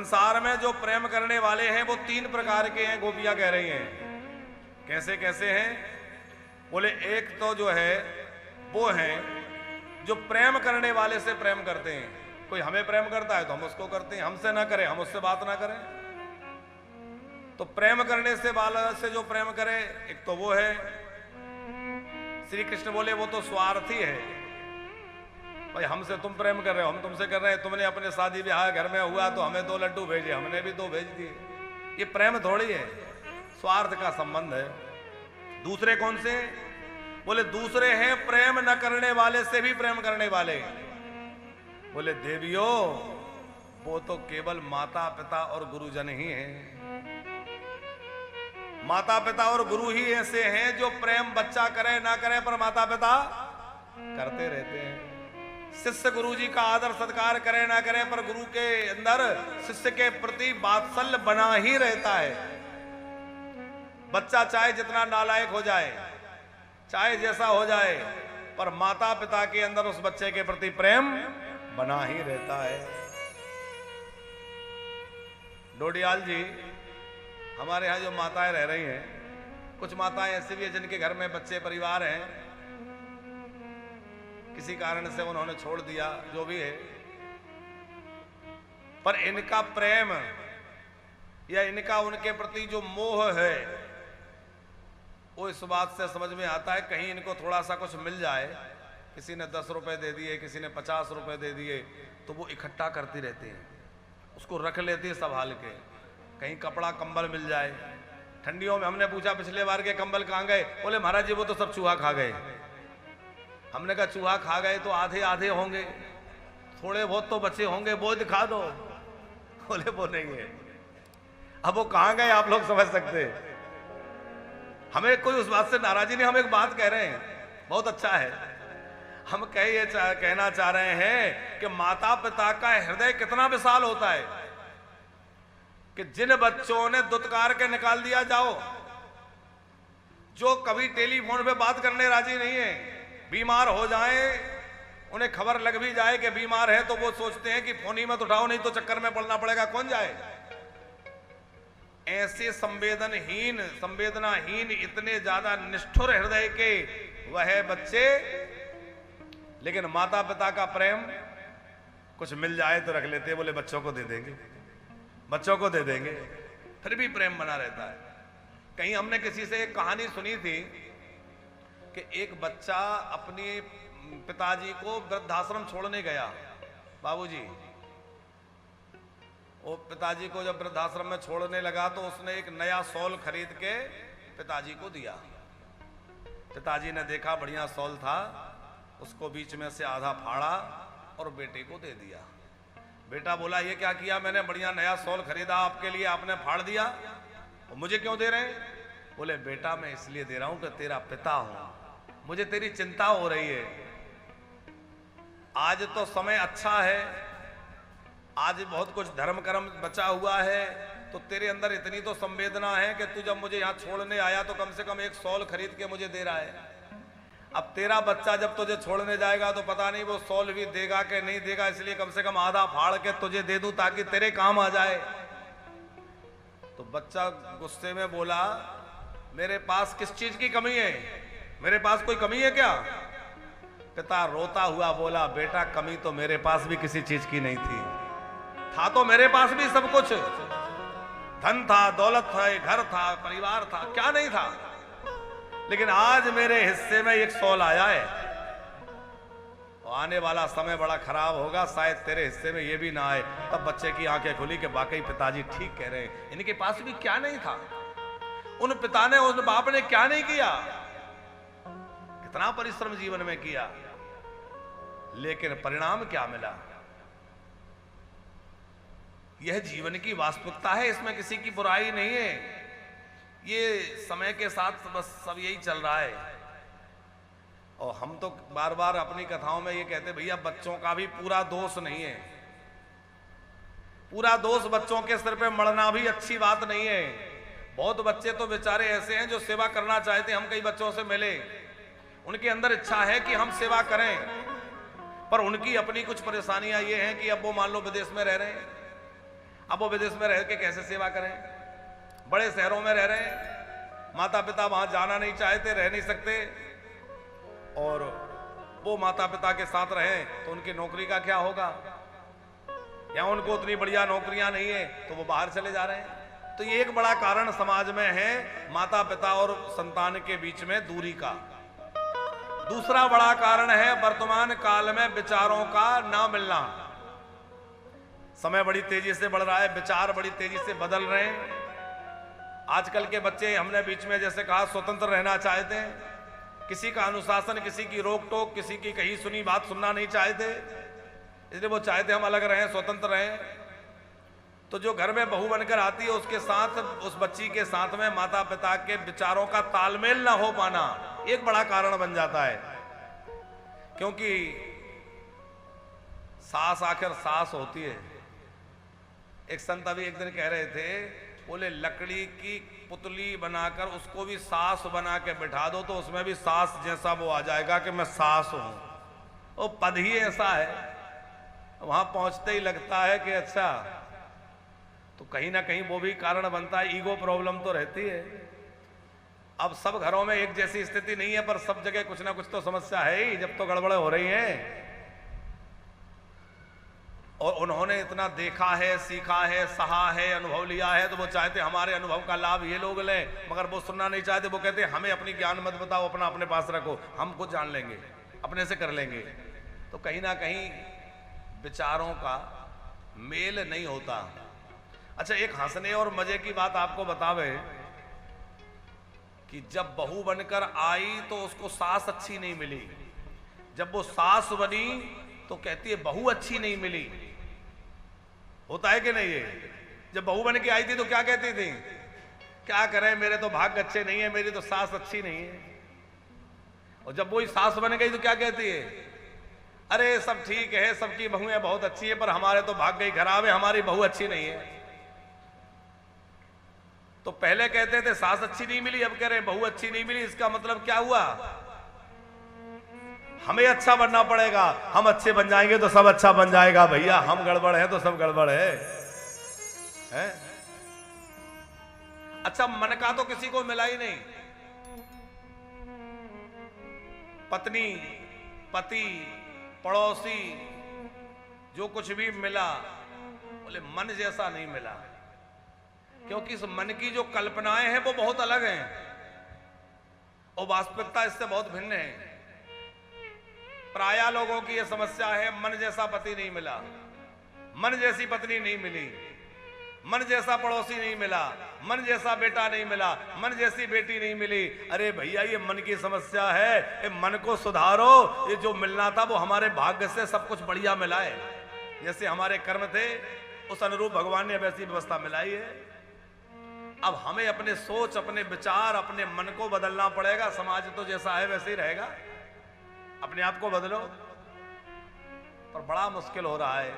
संसार में जो प्रेम करने वाले हैं वो 3 प्रकार के हैं, गोपियां कह रही हैं। कैसे कैसे हैं? बोले एक तो जो है वो हैं जो प्रेम करने वाले से प्रेम करते हैं। कोई हमें प्रेम करता है तो हम उसको करते हैं, हमसे ना करें हम उससे बात ना करें। तो प्रेम करने से वाला से जो प्रेम करे, एक तो वो है। श्री कृष्ण बोले वो तो स्वार्थी है। भाई हमसे तुम प्रेम कर रहे हो, हम तुमसे कर रहे हैं। तुमने अपने शादी ब्याह घर में हुआ तो हमें 2 लड्डू भेजे, हमने भी 2 भेज दिए। ये प्रेम थोड़ी है, स्वार्थ का संबंध है। दूसरे कौन से? बोले दूसरे हैं प्रेम न करने वाले से भी प्रेम करने वाले। बोले देवियों वो तो केवल माता पिता और गुरुजन ही हैं। माता पिता और गुरु ही ऐसे हैं जो प्रेम बच्चा करे ना करे पर माता पिता करते रहते हैं। शिष्य गुरु जी का आदर सत्कार करे ना करे पर गुरु के अंदर शिष्य के प्रति वात्सल्य बना ही रहता है। बच्चा चाहे जितना नालायक हो जाए, चाहे जैसा हो जाए, पर माता पिता के अंदर उस बच्चे के प्रति प्रेम बना ही रहता है। डोडियाल जी, हमारे यहाँ जो माताएं रह रही हैं, कुछ माताएं ऐसी भी हैं जिनके घर में बच्चे परिवार हैं, किसी कारण से उन्होंने छोड़ दिया, जो भी है, पर इनका प्रेम या इनका उनके प्रति जो मोह है वो इस बात से समझ में आता है कहीं इनको थोड़ा सा कुछ मिल जाए। किसी ने 10 रुपए दे दिए, किसी ने 50 रुपए दे दिए, तो वो इकट्ठा करती रहती हैं, उसको रख लेती है संभाल के। कहीं कपड़ा कंबल मिल जाए। ठंडियों में हमने पूछा पिछले बार के कंबल कहाँ गए? बोले महाराज जी वो तो सब चूहा खा गए। हमने कहा चूहा खा गए तो आधे आधे होंगे, थोड़े बहुत तो बचे होंगे, वो दिखा दो। बोले वो नहीं है। अब वो कहाँ गए आप लोग समझ सकते हैं। हमें कोई उस बात से नाराजी नहीं, हम एक बात कह रहे हैं, बहुत अच्छा है। हम कहना चाह रहे हैं कि माता पिता का हृदय कितना विशाल होता है कि जिन बच्चों ने दुत्कार के निकाल दिया जाओ, जो कभी टेलीफोन पे बात करने राजी नहीं है, बीमार हो जाए, उन्हें खबर लग भी जाए कि बीमार है तो वो सोचते हैं कि फोन ही मत उठाओ नहीं तो चक्कर में पड़ना पड़ेगा, कौन जाए। ऐसे संवेदनाहीन इतने ज्यादा निष्ठुर हृदय के वह बच्चे, लेकिन माता पिता का प्रेम कुछ मिल जाए तो रख लेते। बोले बच्चों को दे देंगे, बच्चों को दे देंगे, फिर भी प्रेम बना रहता है। कहीं हमने किसी से एक कहानी सुनी थी कि एक बच्चा अपने पिताजी को वृद्धाश्रम छोड़ने गया। बाबूजी, वो पिताजी को जब वृद्धाश्रम में छोड़ने लगा तो उसने एक नया शॉल खरीद के पिताजी को दिया। पिताजी ने देखा बढ़िया शॉल था, उसको बीच में से आधा फाड़ा और बेटे को दे दिया। बेटा बोला ये क्या किया मैंने, बढ़िया नया शॉल खरीदा आपके लिए, आपने फाड़ दिया, और मुझे क्यों दे रहे हैं? बोले बेटा मैं इसलिए दे रहा हूं कि तेरा पिता हूं, मुझे तेरी चिंता हो रही है। आज तो समय अच्छा है, आज बहुत कुछ धर्म कर्म बचा हुआ है, तो तेरे अंदर इतनी तो संवेदना है कि तू जब मुझे यहाँ छोड़ने आया तो कम से कम एक शॉल खरीद के मुझे दे रहा है। अब तेरा बच्चा जब तुझे छोड़ने जाएगा तो पता नहीं वो शॉल भी देगा कि नहीं देगा, इसलिए कम से कम आधा फाड़ के तुझे दे दूं ताकि तेरे काम आ जाए। तो बच्चा गुस्से में बोला मेरे पास किस चीज की कमी है, मेरे पास कोई कमी है क्या? पिता रोता हुआ बोला बेटा कमी तो मेरे पास भी किसी चीज की नहीं थी, था तो मेरे पास भी सब कुछ, धन था, दौलत था, घर था, परिवार था, क्या नहीं था, लेकिन आज मेरे हिस्से में एक शॉल आया है, तो आने वाला समय बड़ा खराब होगा, शायद तेरे हिस्से में ये भी ना आए। तब बच्चे की आंखें खुली कि वाकई पिताजी ठीक कह रहे हैं, इनके पास भी क्या नहीं था, उन पिता ने उन बाप ने क्या नहीं किया, कितना परिश्रम जीवन में किया, लेकिन परिणाम क्या मिला। यह जीवन की वास्तविकता है, इसमें किसी की बुराई नहीं है। ये समय के साथ बस सब यही चल रहा है। और हम तो बार बार अपनी कथाओं में ये कहते भैया बच्चों का भी पूरा दोष नहीं है, पूरा दोष बच्चों के सिर पे मढ़ना भी अच्छी बात नहीं है। बहुत बच्चे तो बेचारे ऐसे हैं जो सेवा करना चाहते हैं। हम कई बच्चों से मिले, उनके अंदर इच्छा है कि हम सेवा करें, पर उनकी अपनी कुछ परेशानियां ये हैं कि अब वो मान लो विदेश में रह रहे हैं, अब वो विदेश में रह के कैसे सेवा करें? बड़े शहरों में रह रहे हैं, माता पिता वहां जाना नहीं चाहते, रह नहीं सकते, और वो माता पिता के साथ रहें तो उनकी नौकरी का क्या होगा? या उनको उतनी बढ़िया नौकरियां नहीं है तो वो बाहर चले जा रहे हैं। तो ये एक बड़ा कारण समाज में है माता पिता और संतान के बीच में दूरी का। दूसरा बड़ा कारण है वर्तमान काल में विचारों का ना मिलना। समय बड़ी तेजी से बढ़ रहा है, विचार बड़ी तेजी से बदल रहे हैं। आजकल के बच्चे, हमने बीच में जैसे कहा, स्वतंत्र रहना चाहते हैं, किसी का अनुशासन, किसी की रोक टोक, किसी की कही सुनी बात सुनना नहीं चाहते, इसलिए वो चाहते हम अलग रहें, स्वतंत्र रहें। तो जो घर में बहू बनकर आती है उसके साथ, उस बच्ची के साथ में माता पिता के विचारों का तालमेल ना हो पाना एक बड़ा कारण बन जाता है। क्योंकि सास आखिर सास होती है। एक संत अभी एक दिन कह रहे थे, बोले लकड़ी की पुतली बनाकर उसको भी सास बना के बिठा दो तो उसमें भी सास जैसा वो आ जाएगा कि मैं सास हूं। वो पद ही ऐसा है, वहां पहुंचते ही लगता है कि अच्छा। तो कहीं ना कहीं वो भी कारण बनता है, ईगो प्रॉब्लम तो रहती है। अब सब घरों में एक जैसी स्थिति नहीं है, पर सब जगह कुछ ना कुछ तो समस्या है ही, जब तो गड़बड़ हो रही है। और उन्होंने इतना देखा है, सीखा है, सहा है, अनुभव लिया है, तो वो चाहते हमारे अनुभव का लाभ ये लोग लें, मगर वो सुनना नहीं चाहते। वो कहते हमें अपनी ज्ञान मत बताओ, अपना अपने पास रखो, हम खुद जान लेंगे, अपने से कर लेंगे। तो कहीं ना कहीं विचारों का मेल नहीं होता। अच्छा, एक हंसने और मजे की बात आपको बतावे कि जब बहू बनकर आई तो उसको सास अच्छी नहीं मिली, जब वो सास बनी तो कहती है बहू अच्छी नहीं मिली। होता है कि नहीं? ये जब बहू बन के आई थी तो क्या कहती थी? क्या करें, मेरे तो भाग्य अच्छे नहीं है, मेरी तो सास अच्छी नहीं है। और जब वही सास बन गई तो क्या कहती है? अरे सब ठीक है, सबकी बहुएं बहुत अच्छी है, पर हमारे तो भाग्य ही खराब है, हमारी बहू अच्छी नहीं है। तो पहले कहते थे सास अच्छी नहीं मिली, अब कह रहे बहू अच्छी नहीं मिली। इसका मतलब क्या हुआ? हमें अच्छा बनना पड़ेगा, हम अच्छे बन जाएंगे तो सब अच्छा बन जाएगा। भैया हम गड़बड़ है तो सब गड़बड़ है? अच्छा, मन का तो किसी को मिला ही नहीं। पत्नी, पति, पड़ोसी, जो कुछ भी मिला, बोले मन जैसा नहीं मिला। क्योंकि इस मन की जो कल्पनाएं हैं वो बहुत अलग हैं और वास्तविकता इससे बहुत भिन्न है। प्रायः लोगों की यह समस्या है, मन जैसा पति नहीं मिला, मन जैसी पत्नी नहीं मिली, मन जैसा पड़ोसी नहीं मिला, मन जैसा बेटा नहीं मिला, मन जैसी बेटी नहीं मिली। अरे भैया, ये मन की समस्या है, ये मन को सुधारो। ये जो मिलना था वो हमारे भाग्य से सब कुछ बढ़िया मिला है। जैसे हमारे कर्म थे उस अनुरूप भगवान ने वैसी व्यवस्था मिलाई है। अब हमें अपने सोच, अपने विचार, अपने मन को बदलना पड़ेगा। समाज तो जैसा है वैसे ही रहेगा, अपने आप को बदलो। पर बड़ा मुश्किल हो रहा है।